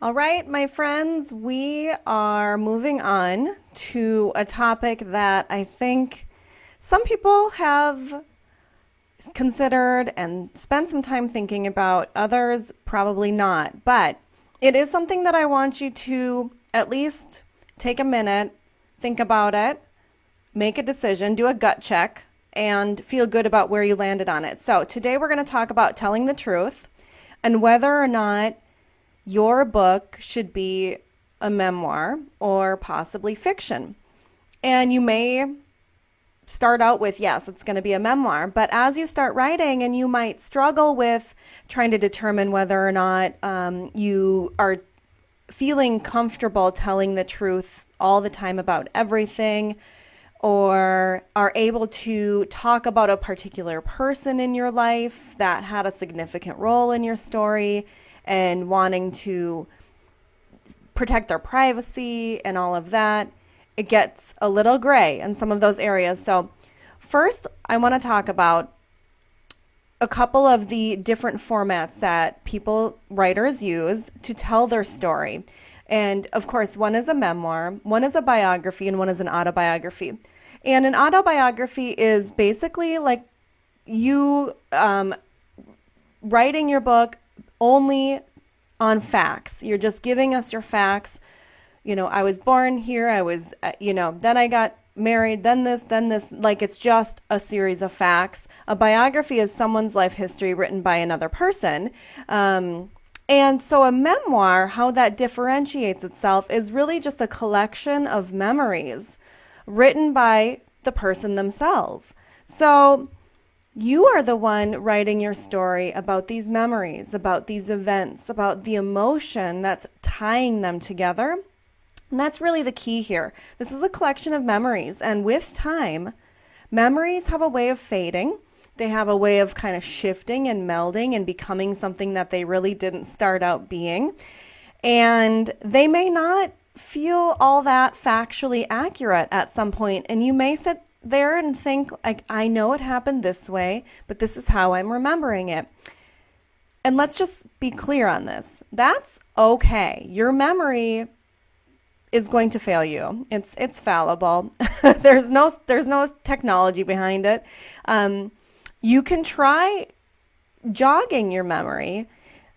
All right, my friends, we are moving on to a topic that I think some people have considered and spent some time thinking about, others probably not. But it is something that I want you to at least take a minute, think about it, make a decision, do a gut check, and feel good about where you landed on it. So, today we're going to talk about telling the truth and whether or not your book should be a memoir or possibly fiction. And you may start out with, yes, it's going to be a memoir. But as you start writing, and you might struggle with trying to determine whether or not you are feeling comfortable telling the truth all the time about everything, or are able to talk about a particular person in your life that had a significant role in your story and wanting to protect their privacy and all of that, it gets a little gray in some of those areas. So, first, I want to talk about a couple of the different formats that writers use to tell their story. And of course, one is a memoir, one is a biography, and one is an autobiography. And an autobiography is basically like you writing your book only on facts. You're just giving us your facts. I was born here, then I got married, then this, like it's just a series of facts. A biography is someone's life history written by another person. And so a memoir, how that differentiates itself, is really just a collection of memories written by the person themselves. So you are the one writing your story about these memories, about these events, about the emotion that's tying them together. And that's really the key here. This is a collection of memories, and with time, memories have a way of fading. They have a way of kind of shifting and melding and becoming something that they really didn't start out being. And they may not feel all that factually accurate at some point. And you may sit there and think, like, I know it happened this way, but this is how I'm remembering it. And let's just be clear on this. That's okay. Your memory is going to fail you. It's fallible. there's no technology behind it. You can try jogging your memory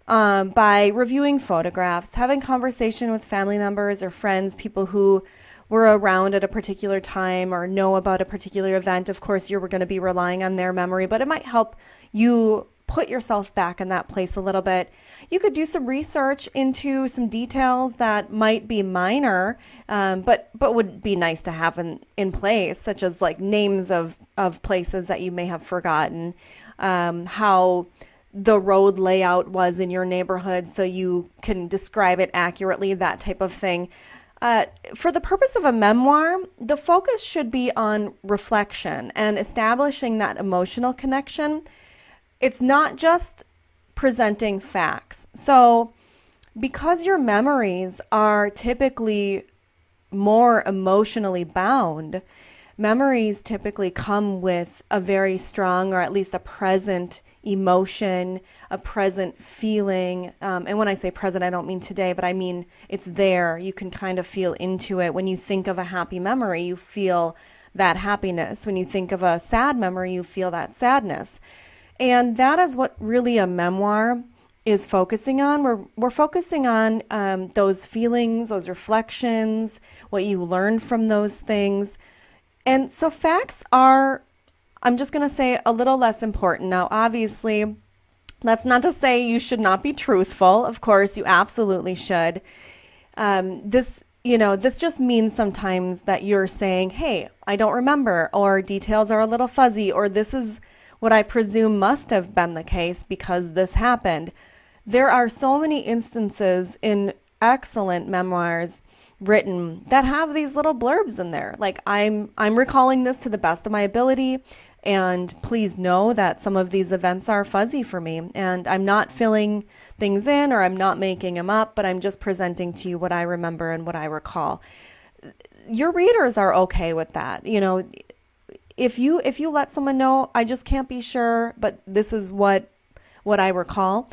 by reviewing photographs, having conversation with family members or friends, people who were around at a particular time or know about a particular event. Of course, you're going to be relying on their memory, but it might help you put yourself back in that place a little bit. You could do some research into some details that might be minor, but would be nice to have in place, such as like names of places that you may have forgotten, how the road layout was in your neighborhood so you can describe it accurately, that type of thing. For the purpose of a memoir, the focus should be on reflection and establishing that emotional connection. It's not just presenting facts. So, because your memories are typically more emotionally bound, memories typically come with a very strong, or at least a present emotion, a present feeling. And when I say present, I don't mean today, but I mean it's there. You can kind of feel into it. When you think of a happy memory, you feel that happiness. When you think of a sad memory, you feel that sadness. And that is what really a memoir is focusing on. We're focusing on those feelings, those reflections, what you learned from those things. And so facts are, I'm just going to say, a little less important. Now, obviously, that's not to say you should not be truthful. Of course, you absolutely should. This just means sometimes that you're saying, hey, I don't remember, or details are a little fuzzy, or this is what I presume must have been the case because this happened. There are so many instances in excellent memoirs written that have these little blurbs in there. Like, I'm recalling this to the best of my ability, and please know that some of these events are fuzzy for me, and I'm not filling things in or I'm not making them up, but I'm just presenting to you what I remember and what I recall. Your readers are okay with that. If you let someone know, I just can't be sure, but this is what what I recall,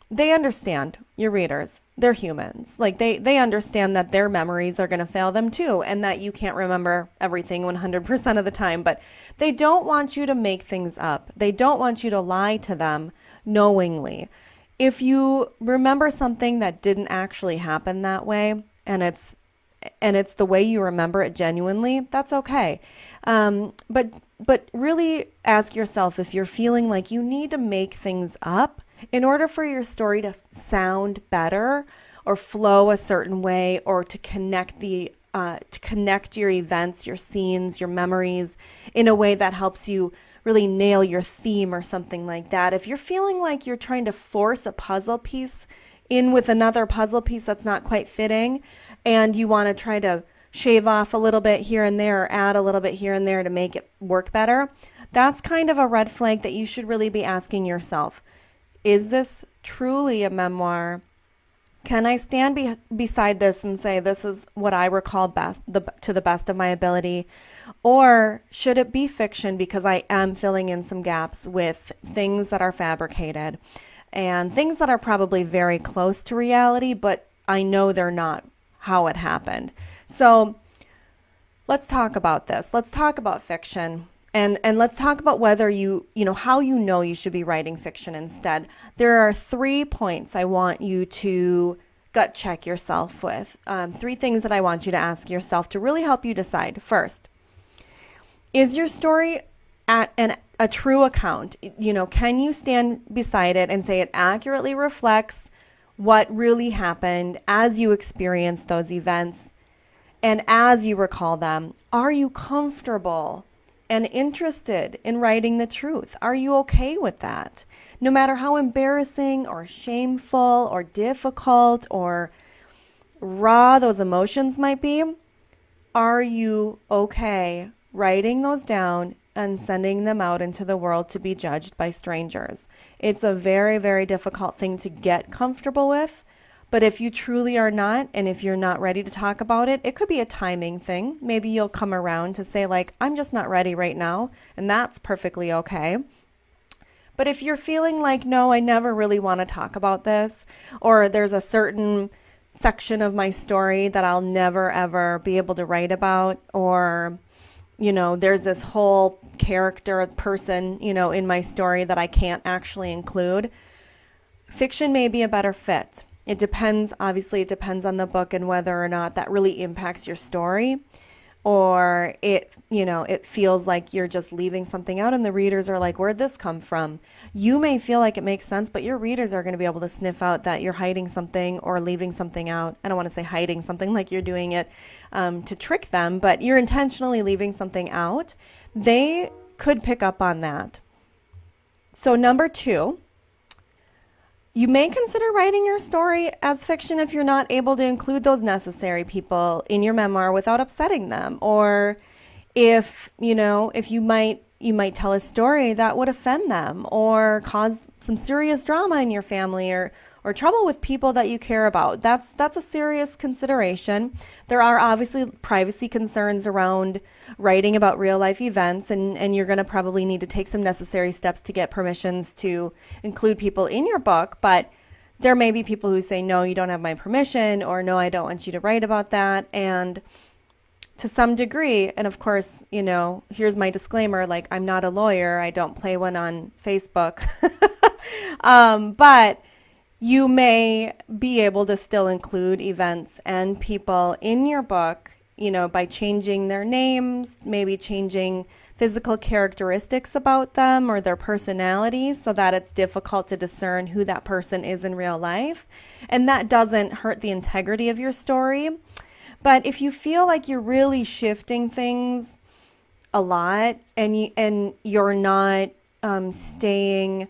they understand, your readers. They're humans. Like they understand that their memories are going to fail them too, and that you can't remember everything 100% of the time. But they don't want you to make things up. They don't want you to lie to them knowingly. If you remember something that didn't actually happen that way, and it's the way you remember it genuinely, that's okay. But really ask yourself if you're feeling like you need to make things up in order for your story to sound better or flow a certain way, or to connect your events, your scenes, your memories in a way that helps you really nail your theme or something like that. If you're feeling like you're trying to force a puzzle piece in with another puzzle piece that's not quite fitting, and you want to try to shave off a little bit here and there, or add a little bit here and there to make it work better, that's kind of a red flag that you should really be asking yourself. Is this truly a memoir? Can I stand beside this and say this is what I recall best, to the best of my ability? Or should it be fiction because I am filling in some gaps with things that are fabricated and things that are probably very close to reality, but I know they're not how it happened. So let's talk about this. Let's talk about fiction. And let's talk about whether how you should be writing fiction instead. There are 3 points I want you to gut check yourself with. 3 things that I want you to ask yourself to really help you decide. First, is your story a true account? Can you stand beside it and say it accurately reflects what really happened as you experienced those events and as you recall them? Are you comfortable and interested in writing the truth? Are you okay with that? No matter how embarrassing or shameful or difficult or raw those emotions might be, are you okay writing those down and sending them out into the world to be judged by strangers? It's a very, very difficult thing to get comfortable with. But if you truly are not, and if you're not ready to talk about it, it could be a timing thing. Maybe you'll come around to say, like, I'm just not ready right now, and that's perfectly okay. But if you're feeling like, no, I never really want to talk about this, or there's a certain section of my story that I'll never, ever be able to write about, or, there's this whole character person, in my story that I can't actually include, fiction may be a better fit. It depends on the book and whether or not that really impacts your story, or it feels like you're just leaving something out and the readers are like, where'd this come from? You may feel like it makes sense, but your readers are going to be able to sniff out that you're hiding something or leaving something out. I don't want to say hiding something like you're doing it to trick them, but you're intentionally leaving something out. They could pick up on that. So number 2, you may consider writing your story as fiction if you're not able to include those necessary people in your memoir without upsetting them, or if you might tell a story that would offend them or cause some serious drama in your family or trouble with people that you care about. That's a serious consideration. There are obviously privacy concerns around writing about real life events, and you're going to probably need to take some necessary steps to get permissions to include people in your book. But there may be people who say, no, you don't have my permission, or no, I don't want you to write about that. And to some degree, and of course, here's my disclaimer, like, I'm not a lawyer. I don't play one on Facebook. But you may be able to still include events and people in your book, by changing their names, maybe changing physical characteristics about them or their personalities so that it's difficult to discern who that person is in real life. And that doesn't hurt the integrity of your story. But if you feel like you're really shifting things a lot and you're not staying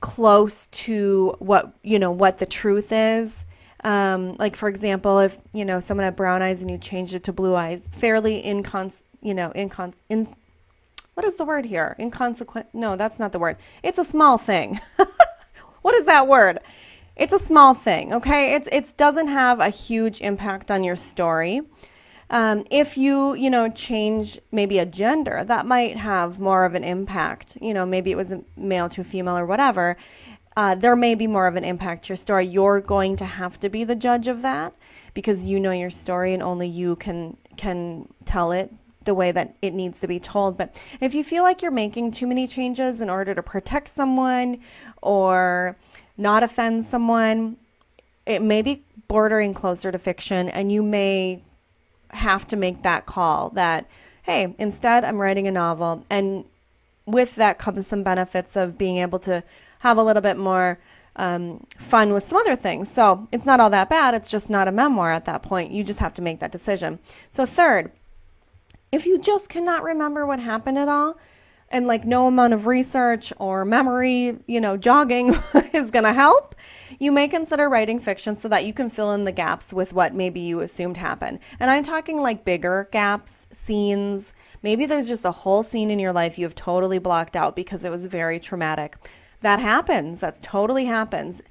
close to what the truth is, like for example, if someone had brown eyes and you changed it to blue eyes, fairly what is the word here? Inconsequent? No, that's not the word. It's a small thing. What is that word? It's a small thing, okay? It doesn't have a huge impact on your story. If you change maybe a gender, that might have more of an impact. Maybe it was a male to a female or whatever. There may be more of an impact to your story. You're going to have to be the judge of that because you know your story and only you can tell it the way that it needs to be told. But if you feel like you're making too many changes in order to protect someone or not offend someone, it may be bordering closer to fiction, and you may have to make that call that, hey, instead I'm writing a novel. And with that comes some benefits of being able to have a little bit more fun with some other things. So it's not all that bad. It's just not a memoir at that point. You just have to make that decision. So third, if you just cannot remember what happened at all, and like no amount of research or memory, jogging is going to help, you may consider writing fiction so that you can fill in the gaps with what maybe you assumed happened. And I'm talking like bigger gaps, scenes. Maybe there's just a whole scene in your life you have totally blocked out because it was very traumatic. That happens. That totally happens.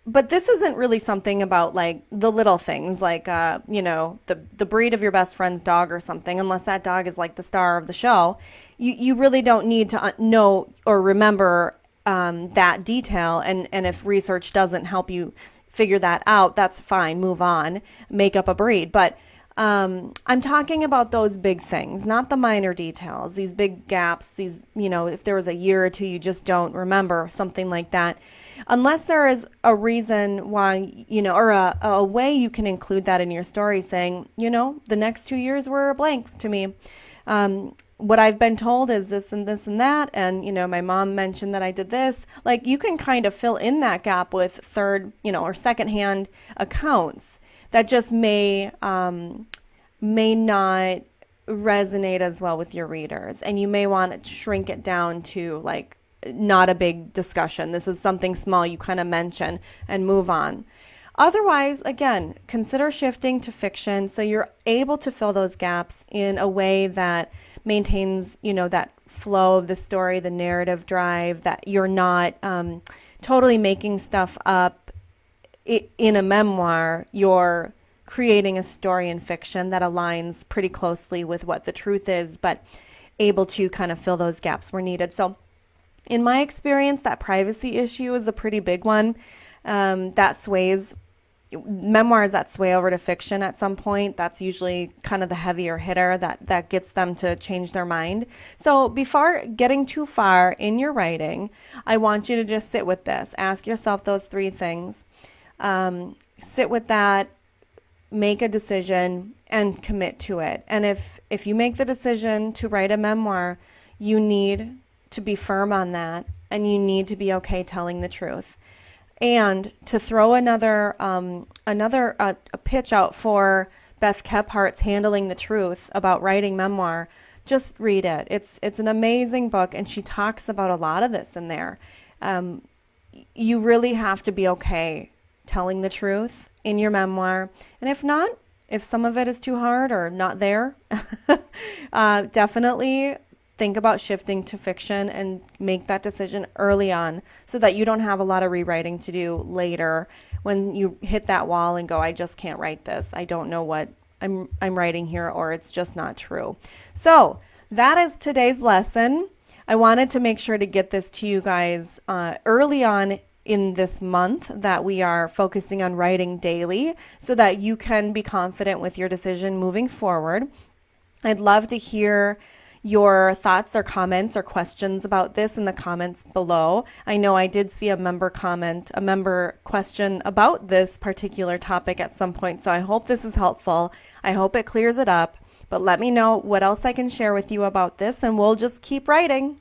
But this isn't really something about like the little things like, the breed of your best friend's dog or something, unless that dog is like the star of the show. You really don't need to know or remember that detail. And if research doesn't help you figure that out, that's fine. Move on, make up a breed. But I'm talking about those big things, not the minor details, these big gaps, these, if there was a year or two you just don't remember, something like that. Unless there is a reason why, or a way you can include that in your story saying, the next 2 years were a blank to me. What I've been told is this and this and that. And, my mom mentioned that I did this. Like you can kind of fill in that gap with third, or secondhand accounts that just may not resonate as well with your readers. And you may want to shrink it down to like, not a big discussion. This is something small you kind of mention and move on. Otherwise, again, consider shifting to fiction so you're able to fill those gaps in a way that maintains, that flow of the story, the narrative drive, that you're not totally making stuff up in a memoir. You're creating a story in fiction that aligns pretty closely with what the truth is, but able to kind of fill those gaps where needed. So in my experience, that privacy issue is a pretty big one. That sways memoirs that sway over to fiction at some point. That's usually kind of the heavier hitter that gets them to change their mind. So before getting too far in your writing, I want you to just sit with this. Ask yourself those 3 things. Sit with that, make a decision, and commit to it. And if you make the decision to write a memoir, you need to be firm on that, and you need to be okay telling the truth. And to throw another pitch out for Beth Kephardt's Handling the Truth about writing memoir, just read it. It's an amazing book, and she talks about a lot of this in there. You really have to be okay telling the truth in your memoir. And if not, if some of it is too hard or not there, definitely think about shifting to fiction and make that decision early on so that you don't have a lot of rewriting to do later when you hit that wall and go, I just can't write this. I don't know what I'm writing here, or it's just not true. So that is today's lesson. I wanted to make sure to get this to you guys early on in this month that we are focusing on writing daily so that you can be confident with your decision moving forward. I'd love to hear your thoughts or comments or questions about this in the comments below. I know I did see a member question about this particular topic at some point, so I hope this is helpful. I hope it clears it up, but let me know what else I can share with you about this, and we'll just keep writing.